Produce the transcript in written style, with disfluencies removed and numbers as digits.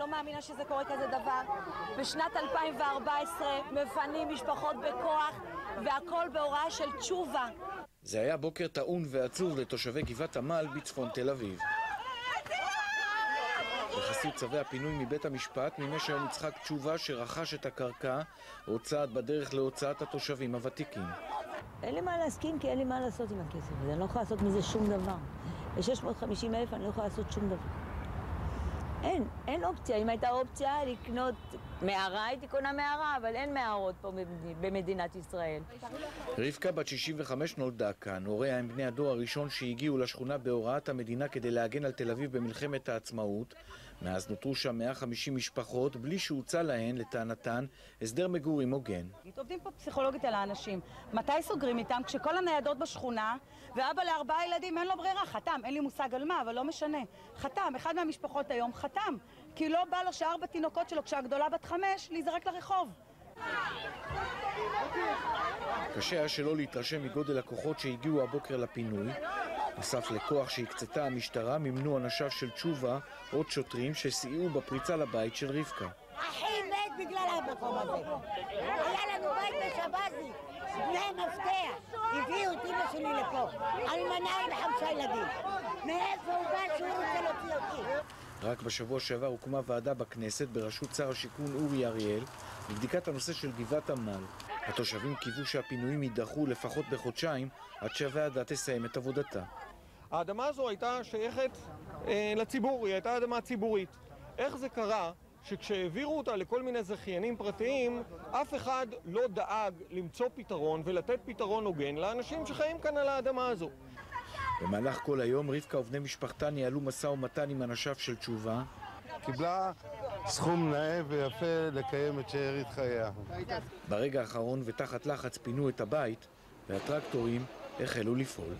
לא מאמינה שזה קורה כזה דבר. בשנת 2014 מפנים משפחות בכוח, והכל בהוראה של תשובה. זה היה בוקר טעון ועצוב לתושבי גבעת עמל בצפון תל אביב. בחסות צווי הפינוי מבית המשפט מימש היום יצחק תשובה שרכש את הקרקע, עוד צעד בדרך להוצאת התושבים הוותיקים. אין לי מה להסכים כי אין לי מה לעשות עם הכסף הזה, אני לא יכולה לעשות מזה שום דבר. ב-650,000 אני לא יכולה לעשות שום דבר. אין אופציה. אם הייתה אופציה לקנות מערה, הייתי קונה מערה, אבל אין מערות פה במדינת ישראל. רבקה בת 65 נולדה כאן. הוריה הם בני הדור הראשון שהגיעו לשכונה בהוראת המדינה כדי להגן על תל אביב במלחמת העצמאות. מאז נותרו שם 150 משפחות בלי שהוצע להן, לטענתן, הסדר מגורים הוגן. עובדים פה פסיכולוגית על האנשים. מתי סוגרים איתם? כשכל הניידות בשכונה, ואבא ל4 ילדים אין לו ברירה, חתם. אין לי מושג על מה, אבל לא משנה. חתם, אחד מהמשפחות היום חתם. כי לא בא לו ש4 תינוקות שלו, כשהגדולה בת 5, להיזרק לרחוב. קשה היה שלא להתרשם מגודל הכוחות שהגיעו הבוקר לפינוי. נוסף לכוח שהקצתה המשטרה, מימנו אנשיו של תשובה עוד שוטרים שסייעו בפריצה לבית של רבקה. אחי מת בגלל המקום הזה. היה לנו בית בשבזי, בני מפתח. הביאו את אמא שלי לפה, אלמנה עם 5 ילדים. מאיפה הוא בא שהוא רוצה להוציא אותי? רק בשבוע שעבר הוקמה ועדה בכנסת בראשות שר השיכון אורי אריאל לבדיקת הנושא של גבעת עמל. התושבים קיוו שהפינויים יידחו לפחות בחודשיים עד שהוועדה תסיים את עבודתה. האדמה הזו הייתה שייכת לציבור, היא הייתה אדמה ציבורית. איך זה קרה שכשהעבירו אותה לכל מיני זכיינים פרטיים, אף אחד לא דאג למצוא פתרון ולתת פתרון הוגן לאנשים שחיים כאן על האדמה הזו? במהלך כל היום רבקה ובני משפחתה ניהלו משא ומתן עם אנשיו של תשובה. קיבלה סכום נאה ויפה לקיים את שארית חייה. ברגע האחרון ותחת לחץ פינו את הבית והטרקטורים החלו לפעול.